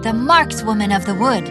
the markswoman of the wood.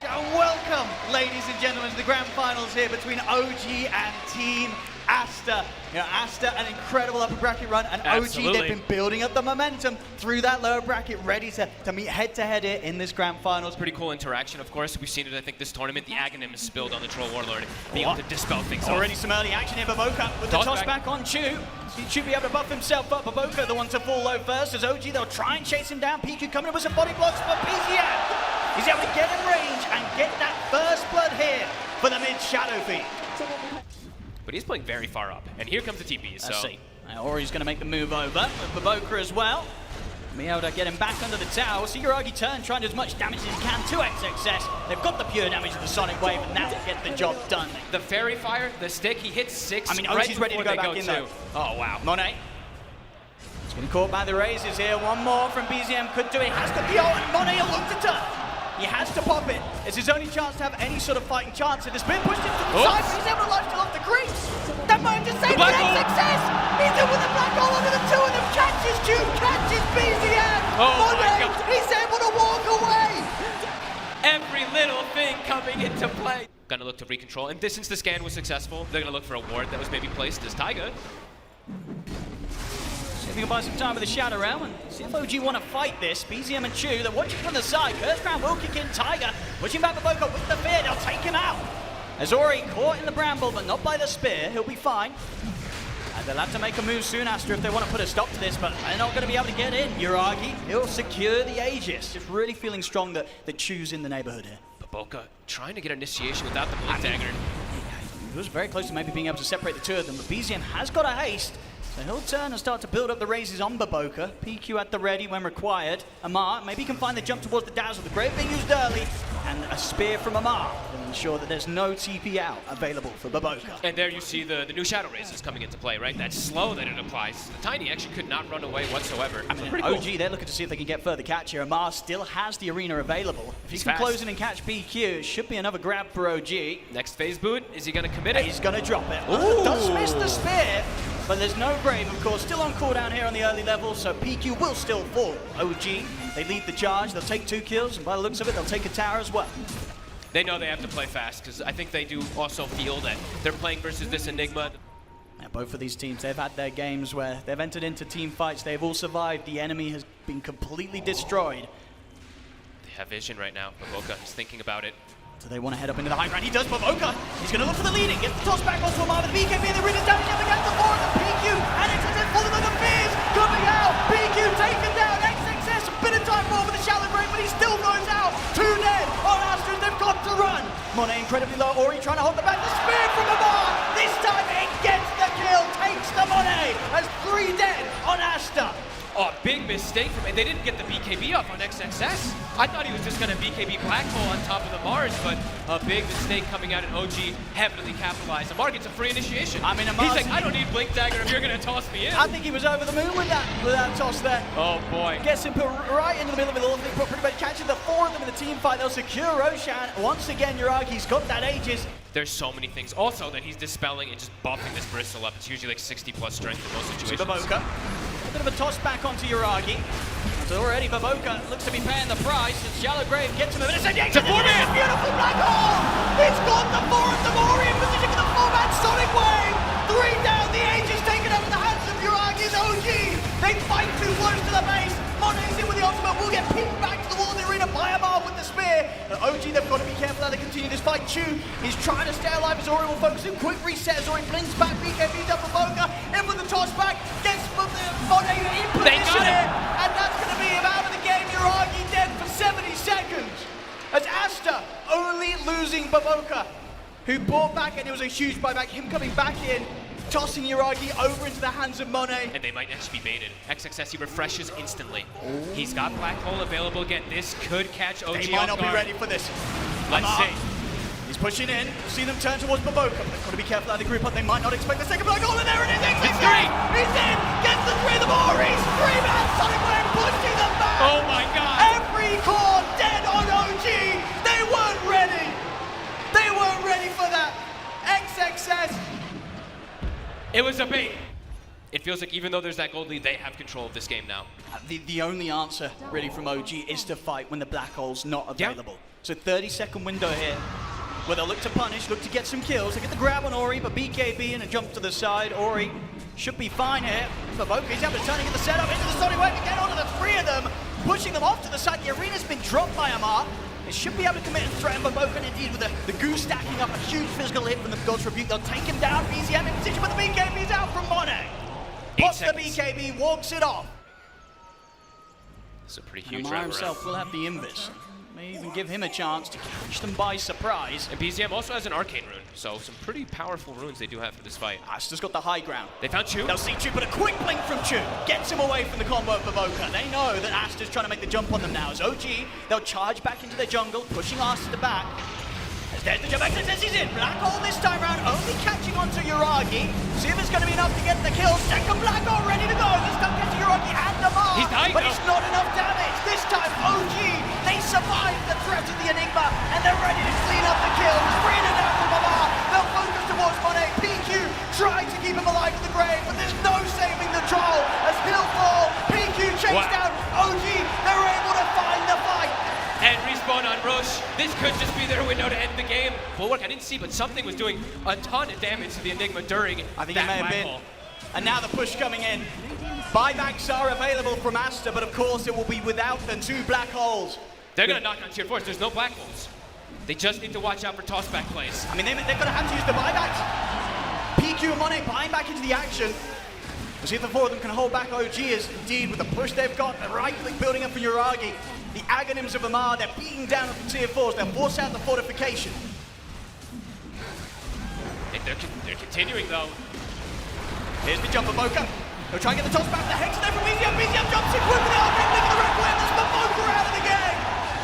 Welcome, ladies and gentlemen, to the grand finals here between OG and Team Aster. You know, Aster, an incredible upper bracket run, and Absolutely. OG, they've been building up the momentum through that lower bracket, ready to meet head-to-head here in this grand finals. Pretty cool interaction, of course. We've seen it, I think, this tournament. The Aghanim is spilled on the Troll Warlord, being able to dispel things Already off. some early action here, Baboka with the toss back on Chu. He should be able to buff himself up. Baboka, the one to fall low first, as OG, they'll try and chase him down. PQ coming in with some body blocks for PZM. He's able to get in range and get that first blood here for the mid-Shadow Fiend. But he's playing very far up, and here comes the TP, so... Let's see. Ori's going to make the move over with Baboka as well. Be able to get him back under the tower. See Yuragi turn, trying to do as much damage as he can to XXS. They've got the pure damage of the Sonic Wave, and that will get the job done. The Fairy Fire, the stick, he hits 6. I mean, right OG's ready to go back in though. Oh, wow. Monet. He's been caught by the razors here. One more from BZM could do it. He has got the ult, and Monet will look to turn. He has to pop it. It's his only chance to have any sort of fighting chance. And it's been pushed into the side, but he's able to lifesteal off the creeps. That might just save the success. He's in with the black hole under the two of them. Catches Jude, catches BZM. Oh my Monet, God. he's able to walk away. Every little thing coming into play. Gonna look to recontrol, and since the scan was successful, they're gonna look for a ward that was maybe placed as Taiga. See if we can buy some time with the Shadow Realm and see if OG want to fight this. BZM and Chu, they're watching from the side. Curse Crown will kick in Tiger, pushing back Baboka with the fear. They'll take him out. Azori caught in the bramble, but not by the spear. He'll be fine. And they'll have to make a move soon, Aster, if they want to put a stop to this, but they're not going to be able to get in. Yuragi, he'll secure the Aegis. Just really feeling strong that Chu's in the neighborhood here. Baboka trying to get initiation without the blink dagger. He was very close to maybe being able to separate the two of them, but BZM has got a haste. So he'll turn and start to build up the raises on Baboka. PQ at the ready when required. Amar, maybe he can find the jump towards the dazzle. The grave being used early. And a spear from Amar will ensure that there's no TP out available for Baboka. And there you see the new Shadow Raises coming into play, right? That slow that it applies. The Tiny actually could not run away whatsoever. I mean, pretty OG, cool. they're looking to see if they can get further catch here. Amar still has the arena available. If he He's can fast. close in and catch PQ, it should be another grab for OG. Next phase boot, is he gonna commit it? He's going to drop it. Ooh. Does miss the spear, but there's no grave, of course. Still on cooldown here on the early level, so PQ will still fall. OG, they lead the charge. They'll take 2 kills, and by the looks of it, they'll take a tower as well. They know they have to play fast, because I think they do also feel that they're playing versus this Enigma. Now, both of these teams, they've had their games where they've entered into team fights. They've all survived. The enemy has been completely destroyed. They have vision right now. Baboka is thinking about it. So they want to head up into the high ground. He does. Baboka, he's going to look for the leading. Gets the toss back onto Amar. The BKB and the ring is damage up against the board. The PQ and XXS falling on the fears. Coming out. PQ taken down. XXS, a bit of time more with the shallow break, but he still goes out. 2 dead on Aster. They've got to run. Monet incredibly low. Ori trying to hold the back. The spear from Amar. This time it gets the kill. Takes the Monet. Has 3 dead on Aster. Oh, big mistake from They didn't get the BKB off on XXS. I thought he was just going to BKB Black Hole on top of the Mars, but a big mistake coming out, and OG heavily capitalized. Amar gets a free initiation. I mean, he's like, I don't need Blink Dagger if you're going to toss me in. I think he was over the moon with that toss there. Oh, boy. Gets him put right into the middle of it all. They put pretty much catching the 4 of them in the team fight. They'll secure Roshan. Once again, Yuragi's got that Aegis. There's so many things. Also, that he's dispelling and just buffing this Bristle up. It's usually like 60+ strength in most situations. Baboka. A bit of a toss back onto Yuragi. So already Baboka looks to be paying the price as Shallow Grave gets him. It's a four-man! Beautiful black hole! It's got the 4 of them. Ori in position for the 4-man Sonic Wave. 3 down. The Aegis taken out of the hands of Yuragi's OG. They fight too close to the base. Monet's in with the ultimate. Will get pinned back to the wall of the arena by Amar with the spear. OG, they've got to be careful how they continue this fight. Chu is trying to stay alive as Ori will focus him. Quick reset as Ori blinks back. BKB up for Baboka. In with the toss back. Gets Monet in position here. And that's going to be him out of the game. Yuragi dead for 70 seconds. As Aster only losing Baboka, who brought back, and it was a huge buyback. Him coming back in, tossing Yuragi over into the hands of Monet. And they might actually be baited. XXS, he refreshes instantly. He's got Black Hole available again. This could catch OG They might off not be guard. ready for this. Let's see. He's pushing in. See them turn towards Baboka. They've got to be careful how they group up. They might not expect the second black hole, and there it is. He's three. He's in. Gets the 3 of them. He's 3-man Sonic Wave pushing them back. Oh my God. Every core dead on OG. They weren't ready. They weren't ready for that. XXS. It was a bait. it feels like even though there's that gold lead, they have control of this game now. The only answer, really, from OG is to fight when the black hole's not available. Yeah. So 30-second window here, where they'll look to punish, look to get some kills. They get the grab on Ori, but BKB and a jump to the side. Ori should be fine here. But he's able to turn and get the setup into the Sonic Wave and get onto the three of them, pushing them off to the side. The arena's been dropped by Amar. It should be able to commit and threaten Baboka, and indeed with the goose stacking up a huge physical hit from the God's Rebuke. They'll take him down. BZM in position, but the BKB's out from Monet. Pops the BKB, walks it off. It's a pretty huge Amar round himself will have the invis. May even give him a chance to catch them by surprise. And BZM also has an arcane rune, so some pretty powerful runes they do have for this fight. Aster's got the high ground. They found Chu. They'll see Chu, but a quick blink from Chu gets him away from the combo of Baboka. They know that Aster's trying to make the jump on them now. As OG, they'll charge back into their jungle, pushing Aster back. As there's the jump back, says he's in. Black Hole this time round, only catching onto Yuragi. See if it's going to be enough to get the kill. Second Black Hole ready to go. This time catching Yuragi and Amar. He's dying, but though. it's not enough damage. This time OG, they survive the threat of the Enigma, and they're ready to clean up the kill. Freed it out from Amar. They'll focus towards Monet. PQ trying to keep him alive in the grave, but there's no saving the troll. As he'll fall, PQ chased down. OG, they're able to find the fight. And respawn on Roche. This could just be their window to end the game. Bulwark, I didn't see, but something was doing a ton of damage to the Enigma during I think that it may have black been. hole. And now the push coming in. Buybacks are available from Aster, but of course it will be without the two black holes. They're going to knock on tier 4s. There's no black holes. They just need to watch out for tossback plays. I mean, they're going to have to use the buybacks. PQ and Monet buying back into the action. We'll see if the four of them can hold back OG, as indeed with the push they've got, the right click building up for Yuragi. The Aghanims of Amar, they're beating down on the tier 4s. They'll force out the fortification. They're continuing, though. Here's the jump of Baboka. They'll try and get the toss back. The Hex there from BZM. BZM jumps in quick with the arcane link of the red flare. There's Baboka out of the game.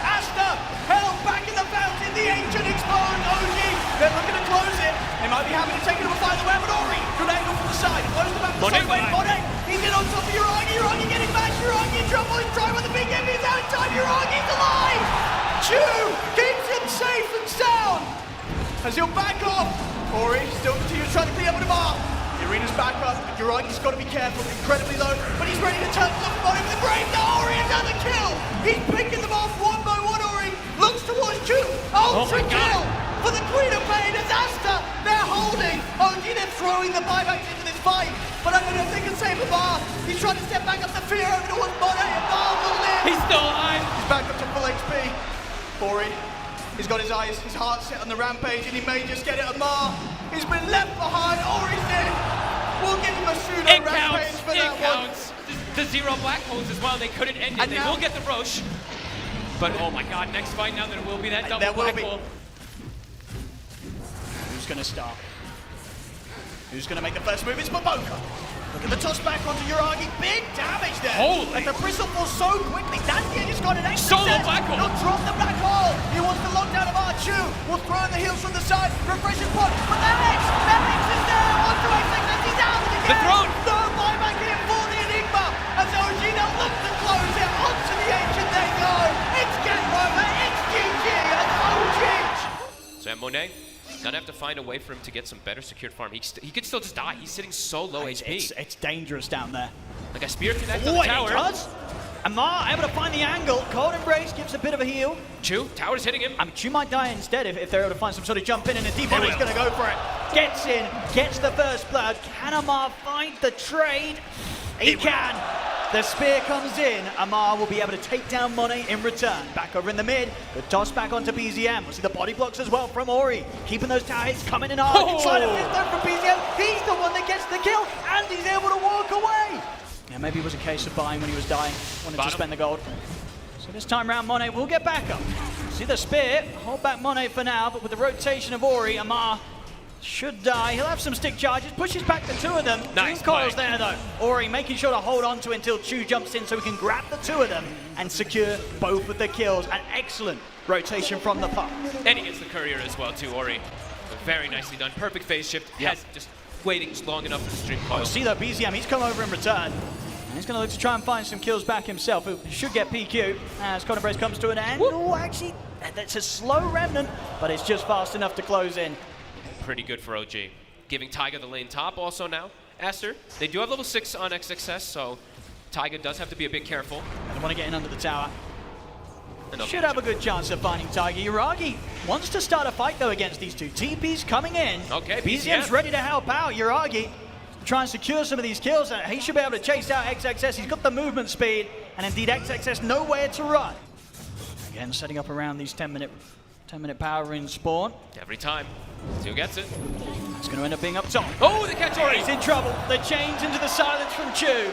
Aster held back in the fountain. The ancient exposed OG. They're looking to close it. They might be happy to take it to a final web, but Ori, good angle from the side. Close the back to the side. Wait, Monet. He's in on top of Yuragi. Yuragi getting back. Yuragi in trouble. He's trying with the BKB's out in time. Yuragi's alive. Chu keeps him safe and sound. As he'll back off. Ori still continues trying to clean up with Amar. The arena's back up, but Yuragi's got to be careful, incredibly low, but he's ready to turn the body with the grave. Now Ori has another kill! He's picking them off one by one, Ori looks towards Chu. Ultra kill for the Queen of Pain as Aster, they're holding. OG, they're throwing the buybacks into this fight, but I'm going to think and save Amar. He's trying to step back up the fear over towards Monet, and Amar will live. He's still alive. He's back up to full HP. Ori, he's got his eyes, his heart set on the rampage, and he may just get it. Amar, he's been left behind. Ori's in. We'll give him a pseudo rampage for that counts. The 0 black holes as well. They couldn't end it. And They now, will get the Roche. But oh my god, next fight now there will be that double there will black be. hole. Who's going to start? Who's going to make the first move? It's Baboka. Look at the toss back onto Yuragi. Big damage there. Holy. Like the bristle falls so quickly. Dandian just got an extra Solo set. black hole. He'll drop the black hole. He wants to lock down Amar. Chu will throw in the heels from the side. Refreshing pot. But that X is there. On to XX as he's out again. The throne. No buyback here for the Enigma. As OG now look to close it. Onto the ancient they go. It's game over. It's GG. And OG. So at Monet, gonna have to find a way for him to get some better secured farm. He could still just die. He's sitting so low HP. It's dangerous down there. Like a spear connect on Oh, the and tower. he does. Amar able to find the angle. Cold Embrace gives a bit of a heal. Chu, tower's hitting him. I mean, Chu might die instead if they're able to find some sort of jump in, and indeed Bonnie's going to go for it. Gets in, gets the first blood. Can Amar find the trade? He can. The spear comes in. Amar will be able to take down Monet in return. Back over in the mid. The toss back onto BZM. We'll see the body blocks as well from Ori. Keeping those tower hits coming in hard. Oh. Inside of fifth there from BZM. He's the one that gets the kill, and he's able to walk away. Yeah, maybe it was a case of buying when he was dying. Wanted to spend the gold. So this time round, Monet will get back up. See the spear. Hold back Monet for now, but with the rotation of Ori, Amar should die. He'll have some stick charges. Pushes back the two of them. Nice Two coils play. there, though. Ori making sure to hold on to it until Chu jumps in so we can grab the two of them and secure both of the kills. An excellent rotation from the puck. And he gets the courier as well too, Ori. Very nicely done. Perfect phase shift. Has just waiting long enough for the stream coil. See though, BZM, he's come over in return. And he's going to look to try and find some kills back himself. He should get PQ as Cold Embrace comes to an end. Oh, actually, that's a slow remnant, but it's just fast enough to close in. Pretty good for OG. Giving Tiger the lane top also now. Aster. They do have level 6 on XXS, so Taiga does have to be a bit careful. I don't want to get in under the tower. And Should have a good chance of finding Taiga. Yuragi wants to start a fight though against these two. TP's coming in. Okay, BZM's ready to help out. Yuragi try and secure some of these kills. He should be able to chase out XXS. He's got the movement speed, and indeed XXS nowhere to run. Again, setting up around these 10-minute power rune spawn. Every time. Two gets it. It's going to end up being up top. Oh, the catch already! He's in trouble. The change into the silence from Chu.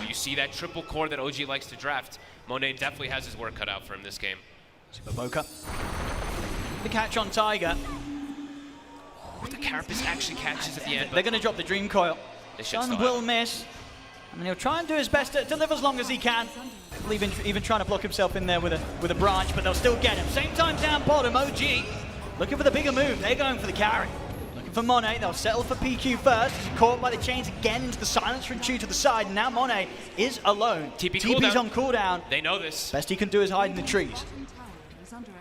You see that triple core that OG likes to draft. Monet definitely has his work cut out for him this game. Boca. The catch on Taiga. The Carapace actually catches at the end. They're going to drop the Dream Coil. Sun will miss. I mean, he'll try and do his best to live as long as he can. Even trying to block himself in there with a branch, but they'll still get him. Same time down bottom, OG looking for the bigger move. They're going for the carry. Looking for Monet. They'll settle for PQ first. He's caught by the chains again into the silence from Chu to the side. And now Monet is alone. TP's on cooldown. They know this. Best he can do is hide in the trees.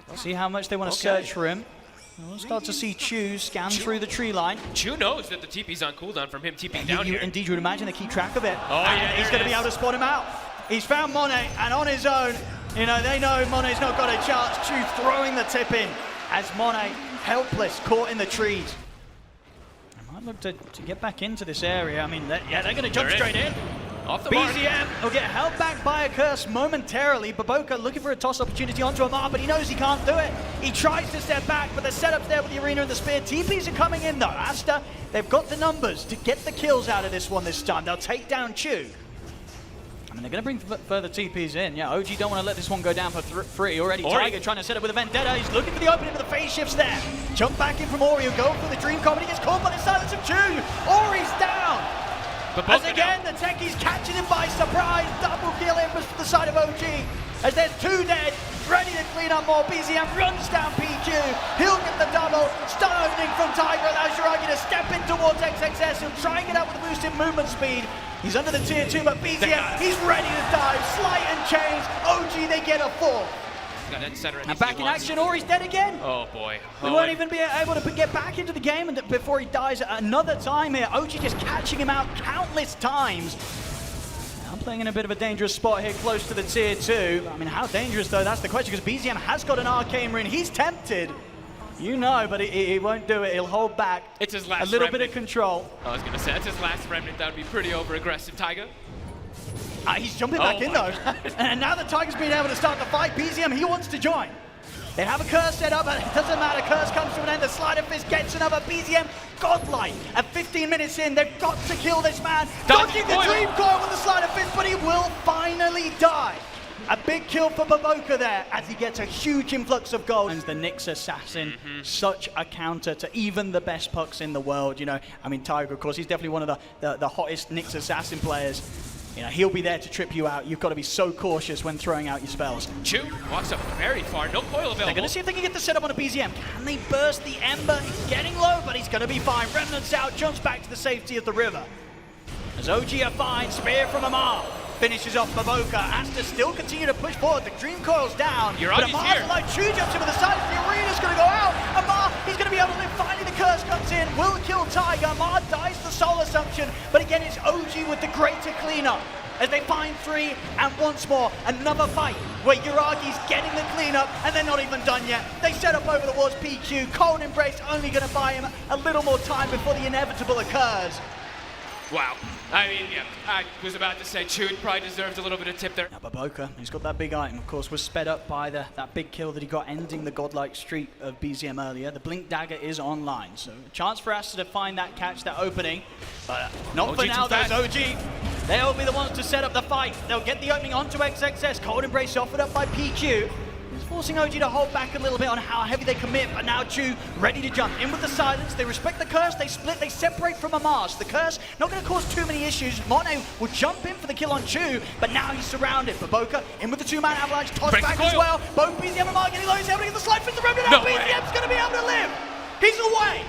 We'll see how much they want to search for him. We'll start to see Chu scan through the tree line. Chu knows that the TP's on cooldown from him TPing down here. Indeed, you would imagine they keep track of it. Oh, yeah, he's going to be able to spot him out. He's found Monet, and on his own, you know, they know Monet's not got a chance. Chu throwing the tip in as Monet, helpless, caught in the trees. I might look to get back into this area. I mean, they're going to jump straight in. Off the mark. BZM will get held back by a curse momentarily. Baboka looking for a toss opportunity onto Amar, but he knows he can't do it. He tries to step back, but the setup's there with the arena and the spear. TPs are coming in though. Aster, they've got the numbers to get the kills out of this one this time. They'll take down Chu. I mean, they're going to bring further TPs in. Yeah, OG don't want to let this one go down for free. Already Taiga trying to set up with a Vendetta. He's looking for the opening, but the phase shifts there. Jump back in from Ori, go for the Dream Comet. He gets caught by the silence of Chu. Ori's down. As again, the techies catching him by surprise. Double kill Empress to the side of OG. As there's two dead, ready to clean up more. BZM runs down PQ. He'll get the double. Stun opening from Tiger allows Yuragi to step in towards XXS. He'll try and get out with a boost in movement speed. He's under the tier 2, but BZM, he's ready to dive. Slight and chains. OG, they get a 4. And back in action, Ori's dead again. Oh boy. We won't even be able to get back into the game before he dies another time here. OG just catching him out countless times. I'm playing in a bit of a dangerous spot here close to the tier 2. I mean, how dangerous though, that's the question, because BZM has got an arcane rune. He's tempted. You know, but he won't do it. He'll hold back. It's his last a little bit of control. I was going to say, that's his last remnant. That would be pretty over-aggressive, Taiga. He's jumping back in though. And now that Tiger's been able to start the fight, BZM, he wants to join. They have a curse set up, but it doesn't matter. Curse comes to an end. The Sleight of Fist gets another. BZM, godlike. At 15 minutes in, they've got to kill this man. Dodging the Dream Coil with the Sleight of Fist, but he will finally die. A big kill for Baboka there as he gets a huge influx of gold. And the Nyx Assassin, such a counter to even the best pucks in the world. You know, I mean, Tiger, of course, he's definitely one of the hottest Nyx Assassin players. You know, he'll be there to trip you out. You've got to be so cautious when throwing out your spells. Chu walks up very far. No coil available. They're going to see if they can get the setup on a BZM. Can they burst the Ember? He's getting low, but he's going to be fine. Remnants out, jumps back to the safety of the river. As OG are fine, spear from Amar. Finishes off Baboka. Aster still continue to push forward. The Dream Coil's down. Yuragi's but Amar's alive. Chu jumps him to the side. The arena's going to go out. Amar, he's going to be able to live. Finally, the curse comes in. Will kill Tiger. Amar dies the soul assumption. But again, it's OG with the greater cleanup. As they find 3, and once more, another fight where Yuragi's getting the cleanup, and they're not even done yet. They set up over towards PQ. Cold Embrace only going to buy him a little more time before the inevitable occurs. Wow. I mean, yeah, I was about to say Chu probably deserved a little bit of tip there. Now Baboka, he's got that big item, of course, was sped up by that big kill that he got ending the godlike streak of BZM earlier. The Blink Dagger is online, so a chance for Aster to find that catch, that opening. But not OG for now, there's OG. They'll be the ones to set up the fight. They'll get the opening onto XXS. Cold Embrace offered up by PQ. It's forcing OG to hold back a little bit on how heavy they commit, but now Chu ready to jump in with the silence. They respect the curse, they split, they separate from Amars. The curse not going to cause too many issues. Monet will jump in for the kill on Chu, but now he's surrounded. Baboka in with the 2-man avalanche, toss back as well. Both BZM and Amar getting low, he's able to get the slide for the remnant. Now BZM's going to be able to live. He's away.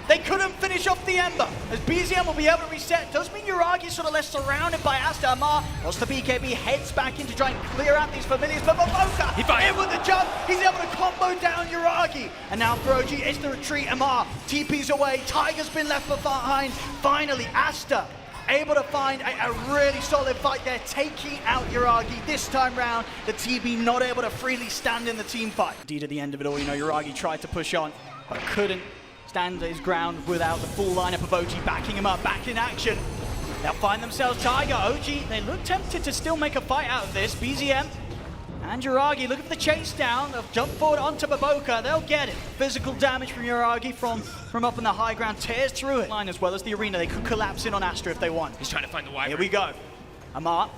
They couldn't finish off the Ember. As BZM will be able to reset, does mean Yuragi sort of left surrounded by Aster. Amar, whilst the BKB heads back in to try and clear out these familiars, but Baboka in with the jump. He's able to combo down Yuragi. And now for OG, it's the retreat. Amar TP's away. Tiger's been left behind. Finally, Aster able to find a really solid fight there, taking out Yuragi. This time round, the TB not able to freely stand in the team fight. Indeed, at the end of it all, Yuragi tried to push on, but couldn't stand his ground without the full lineup of OG backing him up, back in action. They'll find themselves Tiger. OG, they look tempted to still make a fight out of this. BZM and Yuragi looking for the chase down. They'll jump forward onto Baboka. They'll get it. Physical damage from Yuragi from up in the high ground. Tears through it. Line as well as the arena. They could collapse in on Aster if they want. He's trying to find the wyvern. Here we go. Amar.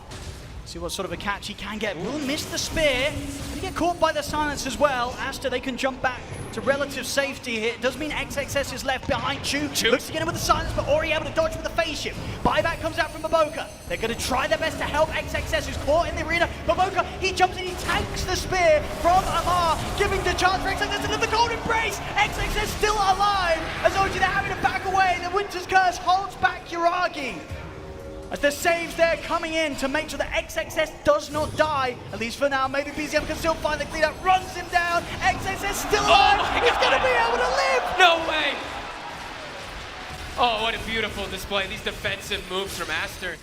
See what sort of a catch he can get. Will miss the spear. He get caught by the silence as well. Aster, they can jump back to relative safety here. It does mean XXS is left behind. Chu looks to get him with the silence, but Ori able to dodge with the phase shift. Buyback comes out from Baboka. They're going to try their best to help XXS, who's caught in the arena. Baboka, he jumps in, he tanks the spear from Amar, giving the chance for XXS into the golden embrace. XXS still alive, as OG they're having to back away. The Winter's Curse holds back Yuragi. As the saves there coming in to make sure that XXS does not die, at least for now. Maybe BZM can still find the cleanup, runs him down. XXS still alive. He's going to be able to live. No way. Oh, what a beautiful display. These defensive moves from Aster.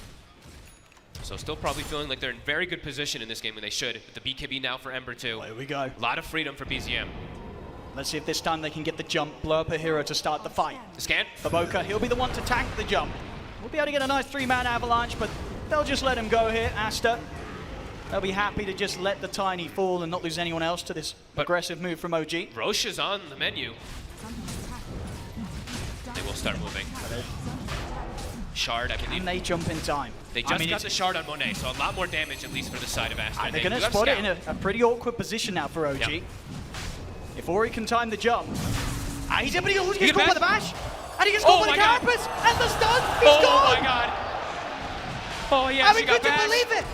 So still probably feeling like they're in very good position in this game when they should. With the BKB now for Ember 2. There we go. A lot of freedom for BZM. Let's see if this time they can get the jump, blow up a hero to start the fight. The scan. Baboka, he'll be the one to tank the jump. We'll be able to get a nice 3-man avalanche, but they'll just let him go here. Aster, they'll be happy to just let the Tiny fall and not lose anyone else to this aggressive move from OG. Roche is on the menu. They will start moving. Shard, I believe. And they jump in time. They just got the shard on Monet, so a lot more damage at least for the side of Aster. They're going to spot it in a pretty awkward position now for OG. Yep. If Ori can time the jump. He's able to get caught by the bash. And he gets caught by the carapace, and the stun, he's gone! Oh my god! Oh yes, he got bashed. I couldn't believe it!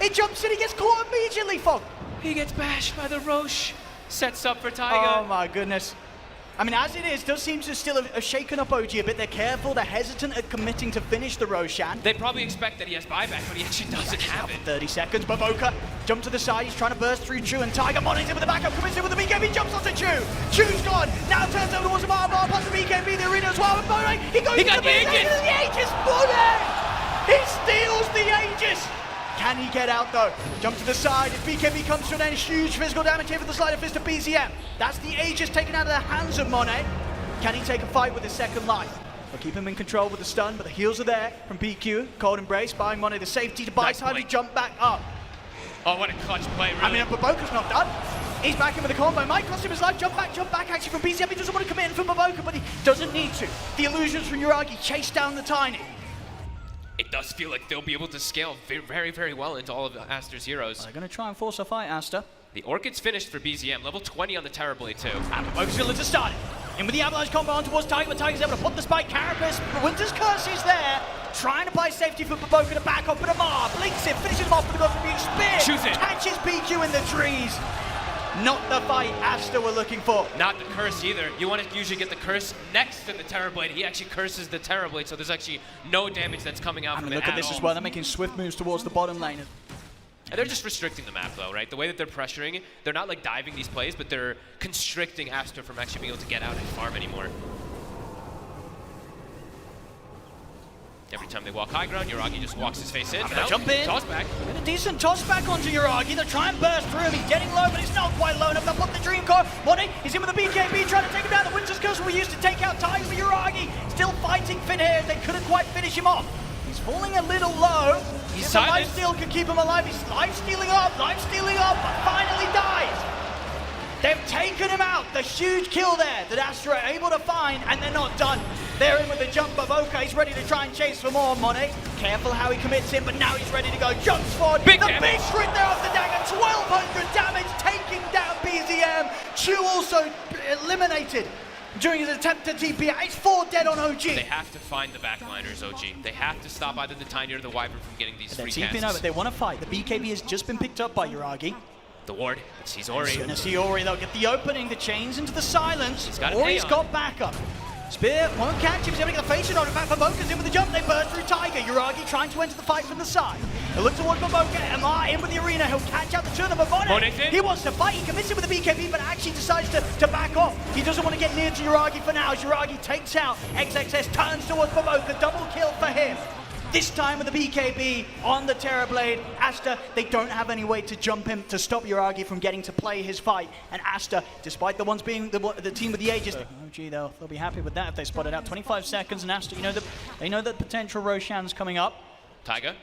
He jumps in, he gets caught immediately, Fog. He gets bashed by the Roche. Sets up for Tiger. Oh my goodness. I mean, as it is, does seem to still have shaken up OG a bit. They're careful, they're hesitant at committing to finish the Roshan. They probably expect that he has buyback, but he actually doesn't have it. 30 seconds, Baboka, jump to the side, he's trying to burst through Chu, and Tiger Money's in with the backup, commits in with the BKB, jumps onto Chu. Chu's gone, now turns over towards the bar, plus the BKB, the arena as well, and Monet, he goes to the Aegis, Monet! He steals the Aegis! Can he get out though? Jump to the side, if BKB comes to an end, huge physical damage here for the slider fist of BZM. That's the Aegis taken out of the hands of Monet. Can he take a fight with his second life? They'll keep him in control with the stun, but the heals are there from PQ. Cold Embrace, buying Monet the safety to buy time to jump back up. Oh, what a clutch play, really. I mean, Baboka's not done. He's back in with the combo. Might cost him his life. Jump back actually from BZM. He doesn't want to commit in from Baboka, but he doesn't need to. The illusions from Yuragi chase down the Tiny. It does feel like they'll be able to scale very, very well into all of Aster's heroes. They're going to try and force a fight, Aster. The Orchid's finished for BZM, level 20 on the Terrorblade too. And Baboka's going to start it. In with the Avalanche combo on towards Tiger, but Tiger's able to put the spike. Carapace, Winter's Curse is there. Trying to buy safety for Baboka to back up, but Amar blinks it, finishes him off with a spear. Choose it. Catches PQ in the trees. Not the fight Aster were looking for. Not the curse either. You want to usually get the curse next to the Terrorblade. He actually curses the Terrorblade, so there's actually no damage that's coming out from it. Look at this as well. They're making swift moves towards the bottom lane. And they're just restricting the map though, right? The way that they're pressuring, they're not like diving these plays, but they're constricting Aster from actually being able to get out and farm anymore. Every time they walk high ground, Yuragi just walks his face in. Jump in. Toss back. Get a decent toss back onto Yuragi. They're trying to burst through him. He's getting low, but it's not quite low enough. They'll put the Dream Core. Monet, he's in with the BKB, trying to take him down. The Winter's Curse we used to take out Tiger for Yuragi. Still fighting Finn here. They couldn't quite finish him off. He's falling a little low. He's the lifesteal can keep him alive. He's lifestealing up, but finally dies. They've taken him out. The huge kill there that Aster are able to find, and they're not done. They're in with the jump. Baboka, he's ready to try and chase for more. Monet, careful how he commits in, but now he's ready to go. Jumps forward. Big crit there off the dagger. 1,200 damage, taking down BZM. Chu also eliminated during his attempt to TP. It's 4 dead on OG. They have to find the backliners, OG. They have to stop either the Tiny or the Wyvern from getting these free casts. Over. They want to fight. The BKB has just been picked up by Yuragi. The ward, sees Ori. He's going to see Ori. They'll get the opening, the chains into the silence. He's got Ori's got backup. Spear won't catch him, he's able to get the face shot on. In fact, Baboka's in with the jump, they burst through Tiger. Yuragi trying to enter the fight from the side. They look towards Baboka, Amar in with the arena, he'll catch out the turn of Monet. He wants to fight, he commits it with the BKB, but actually decides to back off. He doesn't want to get near to Yuragi for now. As Yuragi takes out, XXS turns towards Baboka, double kill for him. This time with the BKB on the Terrorblade, Aster, they don't have any way to jump him to stop Yuragi from getting to play his fight. And Aster, despite the ones being the team with the Aegis, oh gee, they'll be happy with that if they spot it out. 25 seconds, and Aster, they know that potential Roshan's coming up. Tiger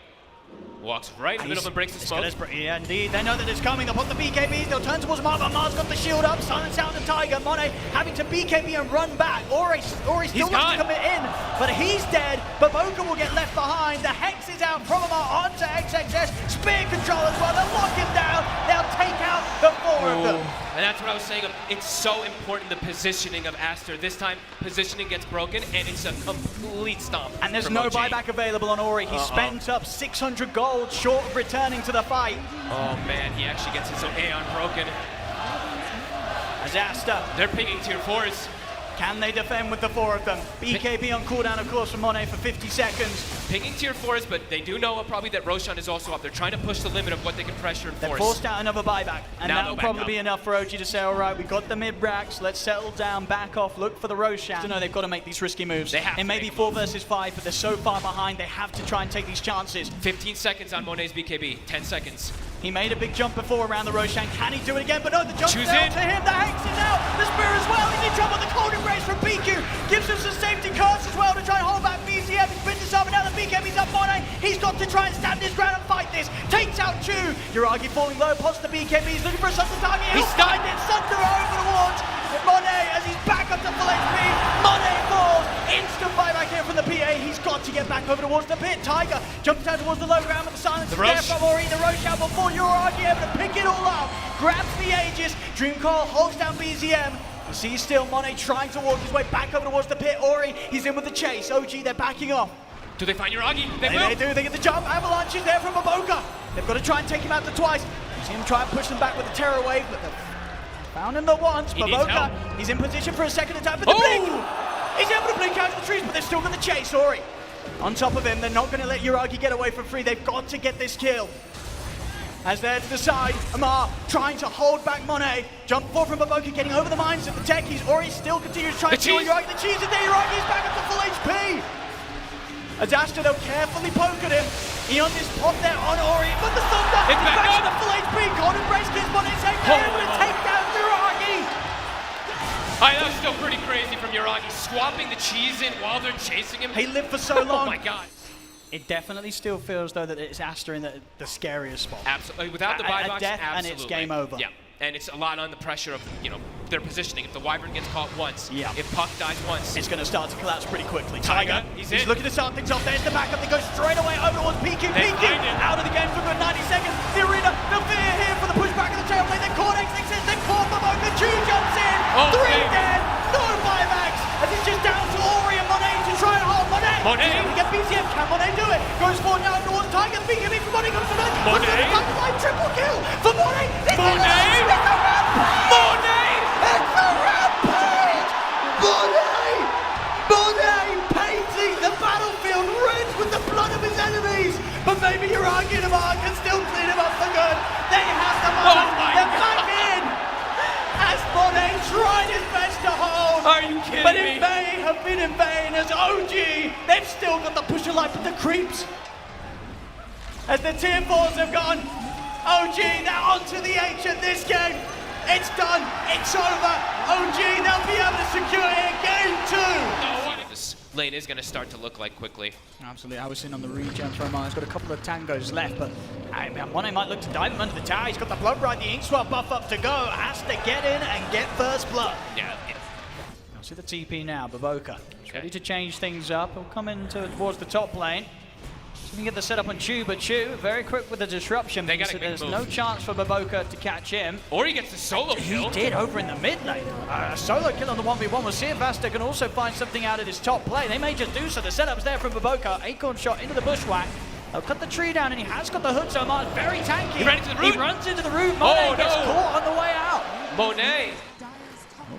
walks right in the middle and breaks the smoke. Yeah, indeed. They know that it's coming. They'll put the BKBs. They'll turn towards Mar, but Mar's got the shield up. Silence out the Tiger. Monet having to BKB and run back. Ori still wants to come in, but he's dead. Baboka will get left behind. The Hex is out from Mar onto XXS. Spear control as well. They'll lock him down. They'll take out the four of them. And that's what I was saying. It's so important, the positioning of Aster. This time, positioning gets broken, and it's a complete stomp. And there's no buyback available on Ori. He spent up 600 gold short of returning to the fight. Oh man, he actually gets his Aeon broken. As Aster, they're pinging tier 4s. Can they defend with the four of them? BKB on cooldown, of course, from Monet for 50 seconds. Pinging tier 4s, but they do know probably that Roshan is also up. They're trying to push the limit of what they can pressure and force. They've forced out another buyback, and that'll probably be enough for OG to say, all right, we got the mid-racks, let's settle down, back off, look for the Roshan. So no, they've got to make these risky moves. They have it may be 4 versus 5, but they're so far behind, they have to try and take these chances. 15 seconds on Monet's BKB, 10 seconds. He made a big jump before around the Roshan. Can he do it again? But no, the jump's down to him. The Hex is out. The Spear as well. He's in trouble. The Cold Embrace from PQ gives him some safety curse as well to try and hold back BCM. He's been this up, and now the BKB's up Monet. He's got to try and stand his ground and fight this. Takes out Chu. Yuragi falling low, pops the BKB. He's looking for a Sunder target. He'll find it. Sunder over towards Monet as he's back up to full HP. Monet falls. Instant buyback here from the PA. He's got to get back over towards the pit. Tiger jumps down towards the low ground with the silence there from Ori. The Roshan before Yuragi able to pick it all up. Grabs the Aegis. Dreamcall holds down BZM. You see still Monet trying to walk his way back over towards the pit. Ori, he's in with the chase. OG, they're backing off. Do they find Yuragi? They do. They get the jump. Avalanche is there from Baboka. They've got to try and take him out twice. You see him try and push them back with the Terror Wave, but they've found him the once. Baboka, he's in position for a second attack, but the blink! He's able to blink out of the trees, but they're still going to chase Ori. On top of him, they're not going to let Yuragi get away for free. They've got to get this kill. As they're to the side, Amar trying to hold back Monet. Jump forward from Baboka, getting over the mines of the tech. Ori still continues to try to kill Yuragi. The cheese is there. Yuragi is back up to full HP. As Aster, they'll carefully poke at him. Eon is pop there on Ori, but the Thunder is back to the full HP. Cold Embrace gives Monet take down to take down Yuragi. That was still pretty crazy from Yuragi, swapping the cheese in while they're chasing him. He lived for so long. Oh my god. It definitely still feels, though, that it's Aster in the scariest spot. Absolutely. Without the buy box, death, absolutely. and it's game over. Yeah. And it's a lot on the pressure of, their positioning. If the Wyvern gets caught once, if Puck dies once, it's going to start to collapse pretty quickly. Tiger, he's looking to start things off. There's the backup. They go straight away over towards PQ. PQ out of the game for a good 90 seconds. The arena, the fear here for the pushback of the tailplay. Then caught XXS, then caught Baboka. Chu jumps in. 3 dead. No buybacks. As it's just down to Ori and Monet to try and hold Monet. We get BCM. Can Monet do it? Goes forward now towards Tiger. The BKB for Monet comes to Monet. Triple kill for Monet. It's a rampage! Monet painting the battlefield red with the blood of his enemies! But maybe Yuragi and Amar can still clean him up for good. They have the money. They're back in! As Monet tried his best to hold. Are you kidding me? But it may have been in vain as OG, they've still got the push of life with the creeps. As the tier 4s have gone, OG, they're onto the H in this game. It's done. It's over. OG, they'll be able to secure it. Game 2. No, what this lane is going to start to look like quickly. Absolutely. I was in on the regen from Amar. He's got a couple of tangos left, but Monet might look to dive him under the tower. He's got the blood right, the ink swap buff up to go. Has to get in and get first blood. Yeah. I'll see the TP now. Baboka. He's ready to change things up. He'll come in towards the top lane. We can get the setup on Chu, but Chu very quick with the disruption. There's no chance for Baboka to catch him. Or he gets the solo kill. He did over in the mid lane. A solo kill on the 1v1. We'll see if Aster can also find something out of this top play. They may just do so. The setup's there from Baboka. Acorn shot into the bushwhack. They'll cut the tree down, and he has got the hood, so Amar's very tanky. He ran into the root. He runs into the root. Monet gets caught on the way out. Monet.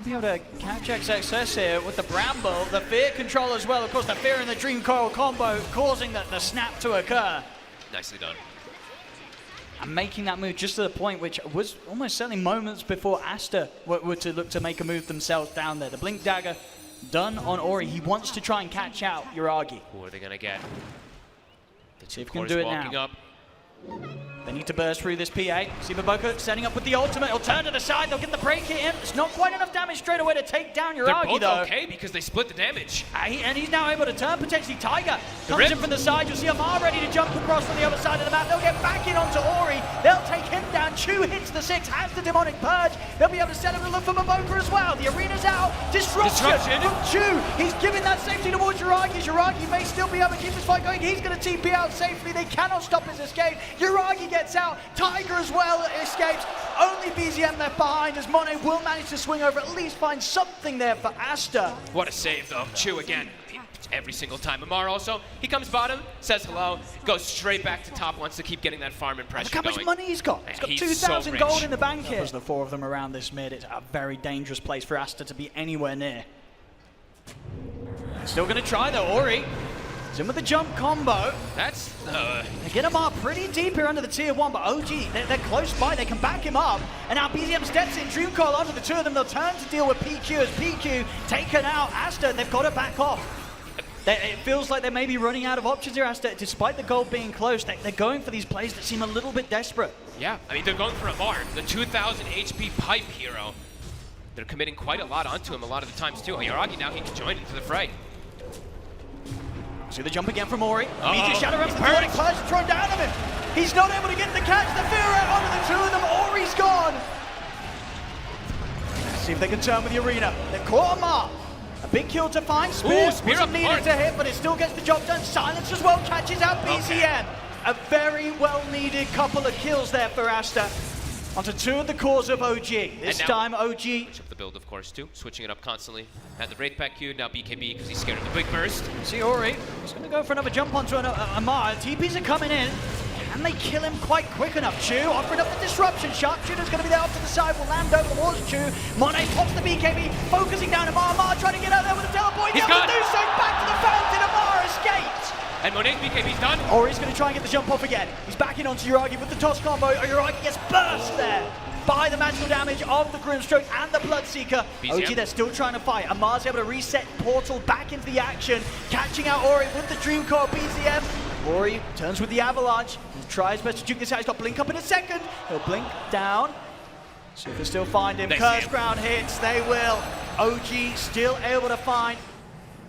be able to catch XXS here with the Bramble, the Fear control as well. Of course, the Fear and the Dream Coil combo causing the snap to occur. Nicely done. And making that move just to the point which was almost certainly moments before Aster were to look to make a move themselves down there. The Blink Dagger done on Ori. He wants to try and catch out Yuragi. Who are they going to get? The See if two we can do it walking now. up. They need to burst through this PA. See Baboka setting up with the ultimate. He'll turn to the side. They'll get the break hit in. It's not quite enough damage straight away to take down They're Yuragi, both though. okay because they split the damage. And he's now able to turn potentially. Tiger comes rip. in from the side. You'll see Amar ready to jump across from the other side of the map. They'll get back in onto Ori. They'll take him down. Chu hits the 6, has the Demonic Purge. They'll be able to set up a look for Baboka as well. The arena's out. Disruption from Chu. He's giving that safety towards Yuragi. Yuragi may still be able to keep this fight going. He's going to TP out safely. They cannot stop his escape. Yuragi gets out. Tiger as well escapes. Only BZM left behind as Monet will manage to swing over, at least find something there for Aster. What a save though. Chu again. Every single time. Amar also, he comes bottom, says hello, goes straight back to top, wants to keep getting that farm impression Look how going. much money he's got. He's got He's 2,000 so gold rich. in the bank here. There's the 4 of them around this mid. It's a very dangerous place for Aster to be anywhere near. Still going to try though. Ori is in with the jump combo. That's, They get him up pretty deep here under the tier 1, but OG, they're close by. They can back him up. And now BZM steps in. Dream Coil onto the 2 of them. They'll turn to deal with PQ as PQ taken out. Aster, they've got to back off. It feels like they may be running out of options here, Aster. Despite the gold being close, they're going for these plays that seem a little bit desperate. yeah, I mean, they're going for Amar, the 2,000 HP pipe hero. They're committing quite a lot onto him a lot of the times too. Yuragi now, he can join into the fray. See the jump again from Ori. Uh-oh. Immediate shadow up He's the Demonic burnt. Purge thrown down on him. He's not able to get the catch. The Fear out onto the 2 of them. Ori's gone. See if they can turn with the arena. They've caught Amar. A big kill to find. Spear Spear wasn't up needed hard. to hit, but it still gets the job done. Silence as well catches out BZM. Okay. A very well-needed couple of kills there for Aster. Onto 2 of the cores of OG. This now- time OG. Switch up the build, of course, too. Switching it up constantly. Had the Wraith Pack queued, now BKB because he's scared of the big burst. See Ori. He's going to go for another jump onto Amar. TPs are coming in. Can they kill him quite quick enough? Chu offering up the disruption. Sharpshooter's going to be there off to the side. Will land over towards Chu. Monet pops the BKB, focusing down Amar. Amar trying to get out there with a teleport. He's able to gone. do so. Back to the fountain. Amar escaped. And Monet's BKB's done. Ori's going to try and get the jump off again. He's backing onto Yuragi with the toss combo. Yuragi gets burst there by the magical damage of the Grimstroke and the Bloodseeker. BZM. OG, they're still trying to fight. Amar's able to reset Portal back into the action, catching out Ori with the Dream Core BZM. Ori turns with the Avalanche. He'll try his best to juke this out. He's got Blink up in a second. He'll blink down. See if they still find him. They see Curse him. Ground hits. They will. OG still able to find.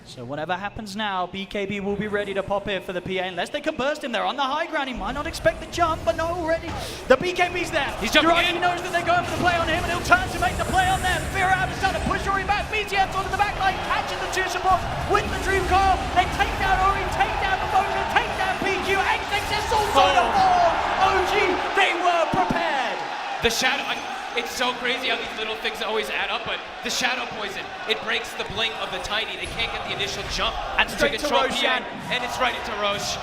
So whatever happens now, BKB will be ready to pop in for the PA unless they can burst him. They're on the high ground. He might not expect the jump, but no, already. The BKB's there. He's jumping Yuragi in. knows that they're going for the play on him, and he'll turn to make the play on them. Fear out is trying to push Ori back. BTM's onto the back line, catching the 2 supports with the Dream Coil. They take down Ori, take down the Mojo, take down PQ. XXS also to fall. OG, they were prepared. The shadow, it's so crazy how these little things always add up, but the shadow poison, it breaks the blink of the Tiny. They can't get the initial jump And straight to control Roshan. PA, and it's right into Roche.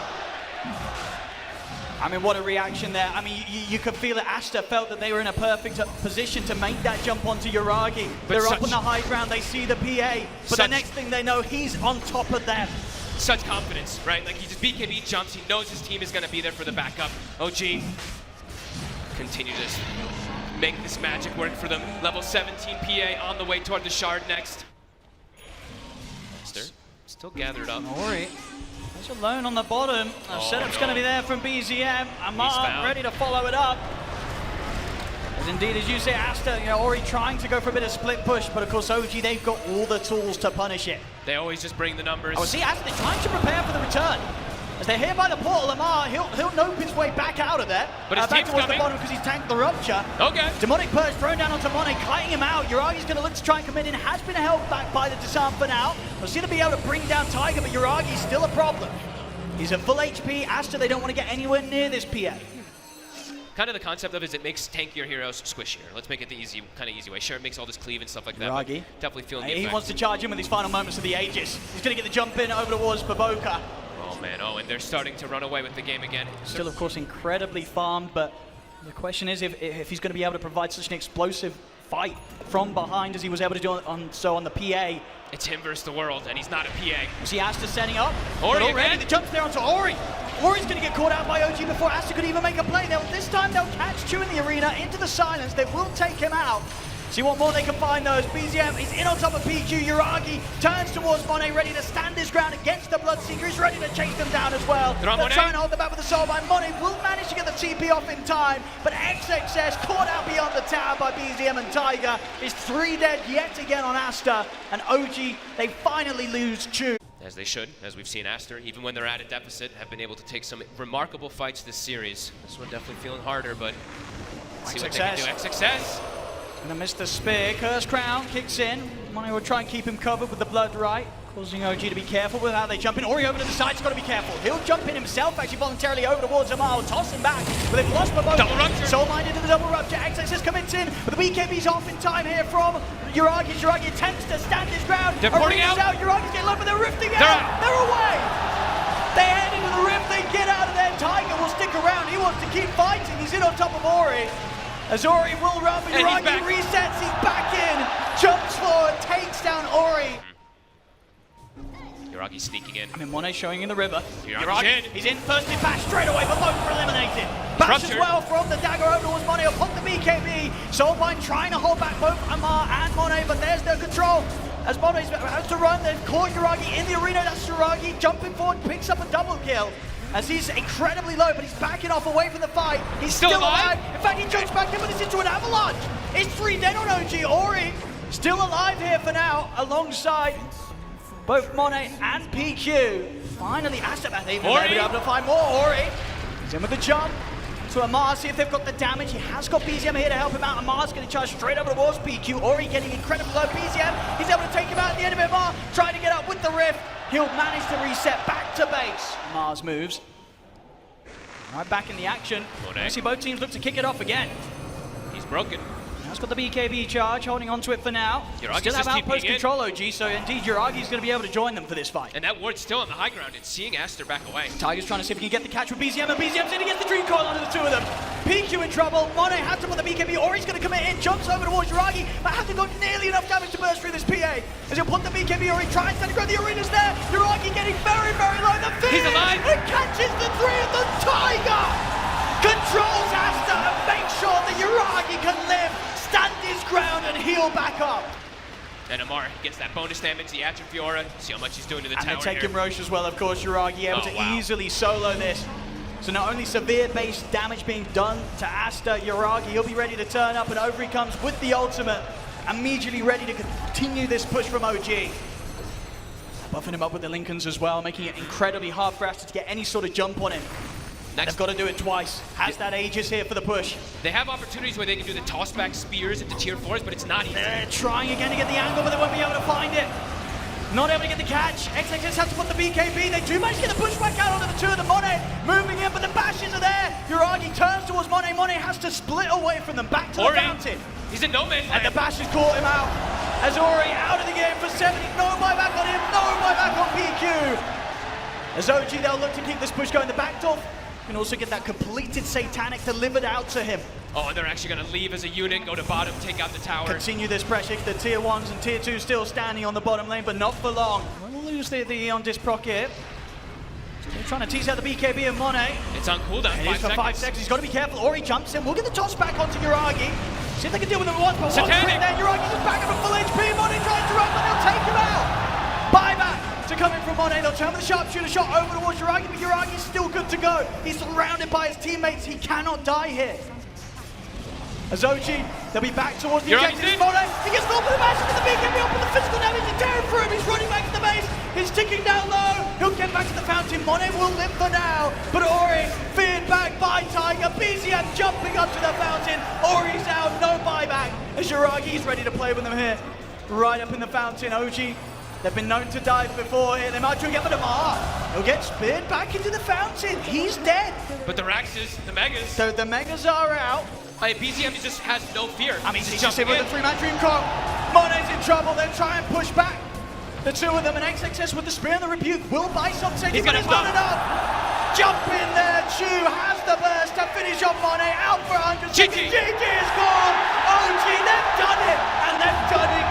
I mean, what a reaction there. I mean, you could feel it. Aster felt that they were in a perfect position to make that jump onto Yuragi. But They're up such- on the high ground. They see the PA. But the Such- next thing they know, he's on top of them. Such confidence, right? Like he just BKB jumps, he knows his team is gonna be there for the backup. OG, continue to make this magic work for them. Level 17 PA on the way toward the shard next. Aster, still gathered up. Ori is alone on the bottom. The setup's no. going to be there from BZM. Amar found. ready to follow it up. As indeed, as you say, Aster, Ori trying to go for a bit of split push, but of course OG, they've got all the tools to punish it. They always just bring the numbers. Oh, see, Aster trying to prepare for the return. As they're here by the portal, Amar, he'll nope his way back out of there. But his back team's towards coming. the bottom because he's tanked the rupture. Okay. Demonic Purge thrown down onto Monet, kiting him out. Yuragi's going to look to try and come in. Has been held back by the disarm for now. We'll see to be able to bring down Tiger, but Yuragi's still a problem. He's at full HP. Aster, they don't want to get anywhere near this PA. Kind of the concept of it makes tankier heroes squishier. Let's make it the easy way. Sure, it makes all this cleave and stuff like that. but Yuragi. Definitely feeling the He effect. wants to charge in with his final moments of the Aegis. He's going to get the jump in over towards Baboka. Oh man, and they're starting to run away with the game again. Still, of course, incredibly farmed, but The question is if he's going to be able to provide such an explosive fight from behind as he was able to do on the PA. It's him versus the world, and he's not a PA. See Aster setting up. Ori but already again. the jumps there onto Ori. Ori's going to get caught out by OG before Aster could even make a play. This time they'll catch Chu in the arena into the silence. They will take him out. See what more they can find though. BZM is in on top of PQ. Uragi turns towards Monet, ready to stand his ground against the Bloodseeker. He's ready to chase them down as well. They're trying to hold them back with the Soulbind. Monet will manage to get the TP off in time, but XXS caught out beyond the tower by BZM and Tiger. Is 3 dead yet again on Aster, and OG, they finally lose Chu. As they should, as we've seen Aster, even when they're at a deficit, have been able to take some remarkable fights this series. This one definitely feeling harder, but let's see what they can do. XXS! Gonna miss the spear. Curse Crown kicks in. Monet will try and keep him covered with the blood right, causing OG to be careful with how they jump in. Ori over to the side, he's got to be careful. He'll jump in himself, actually voluntarily over towards Amal, toss him back, but they've lost both. Double rupture. Soulmind into the double rupture. XXS commits in, but the BKB's off in time here from Uragi. Uragi attempts to stand his ground. They're porting out. Uragi's getting low, but they're rifting They're out. out. They're away. They head into the rift, they get out of there. Tiger will stick around. He wants to keep fighting. He's in on top of Ori. As Ori will run, but Uragi resets, he's back in, jumps forward, takes down Ori. Uragi sneaking in. I mean, Monet showing in the river. Uragi in. He's in first in bash straight away, but both are eliminated. Bash as well from the dagger over towards Monet upon the BKB. Soulbind trying to hold back both Amar and Monet, but there's no control. As Monet has to run, they've caught Uragi in the arena. That's Uragi jumping forward, picks up a double kill. As he's incredibly low, but he's backing off away from the fight. He's still alive. In fact, he jumps back in, but it's into an avalanche. It's 3 dead on OG. Ori still alive here for now, alongside both Monet and PQ. Finally, Aster, they've been able to find more. Ori, he's in with the jump. To Amar, see if they've got the damage. He has got BZM here to help him out. Amar's going to charge straight over towards PQ. Ori getting incredibly low. BZM, he's able to take him out at the end of it. Amar trying to get up with the rift. He'll manage to reset back to base. Amar's moves. Right back in the action. I see both teams look to kick it off again. He's broken. He's got the BKB charge, holding on to it for now. Uragi's still have just outpost keeping control, OG, so indeed Uragi's going to be able to join them for this fight. And that ward's still on the high ground. It's seeing Aster back away. Tiger's trying to see if he can get the catch with BZM, and BZM's in against the Dream Coil onto the two of them. PQ in trouble. Monet has to put the BKB. Ori's going to commit in, jumps over towards Uragi, but hasn't got nearly enough damage to burst through this PA. As he'll put the BKB, Ori tries to grab the arena's there. Uragi getting very, very low. The feed! He's alive! It catches the three of the Tiger! Controls Aster and makes sure that Uragi can live, stand his ground and heal back up. And Amar gets that bonus damage, the Atrophiora. See how much he's doing to the tower And they're taking here. Roche as well, of course. Uragi able to easily solo this. So not only severe base damage being done to Aster, Uragi, he'll be ready to turn up, and over he comes with the ultimate, immediately ready to continue this push from OG. Buffing him up with the Lincolns as well, making it incredibly hard for Aster to get any sort of jump on him. They've got to do it twice. Has that Aegis here for the push. They have opportunities where they can do the toss-back spears into tier 4s, but it's not easy. They're trying again to get the angle, but they won't be able to find it. Not able to get the catch. XXS has to put the BKB. They do manage to get the push back out onto the two of the Monet. Moving in, but the bashes are there. Uragi turns towards Monet. Monet has to split away from them. Back to the fountain. He's in no man's And land. the bashes caught him out. As Ori out of the game for 70. No buyback on him. No buyback on PQ. As OG, they'll look to keep this push going. The backdoor can also get that completed Satanic delivered out to him. Oh, and they're actually going to leave as a unit, go to bottom, take out the tower. Continue this pressure. The tier 1s and tier 2s still standing on the bottom lane, but not for long. We'll lose the Eon Disc proc here. Still trying to tease out the BKB and Monet. It's on cooldown. It is for 5 seconds. He's got to be careful. Ori jumps in. We'll get the toss back onto Uragi. See if they can deal with him once, but one quick there. Uragi's just back up at full HP. Monet tries to run, but they'll take him out. Buyback to come in from Monet. They'll turn with the sharpshooter shot over towards Uragi, but Uragi's still good to go. He's surrounded by his teammates. He cannot die here. As OG, they'll be back towards the objectives. Monet, he gets off with the match with the BKB up with the physical damage. He's tearing through him. He's running back to the base. He's ticking down low. He'll get back to the fountain. Monet will live for now, but Ori feared back by Tiger. BZM jumping up to the fountain. Ori's out, no buyback. As Uragi's ready to play with them here. Right up in the fountain, OG. They've been known to dive before here. They might try to get Amar. He'll get speared back into the fountain. He's dead. But the Raxes, the Megas. So the Megas are out. BZM just has no fear. I mean, he's just in with the 3-man Dream Coil. Monet's in trouble. They'll try and push back. The two of them, and XXS with the spear and the rebuke will buy something, but it's not enough. Jump in there, Chu has the burst to finish off Monet, out for 100 seconds. GG. GG is gone. OG, they've done it, and they've done it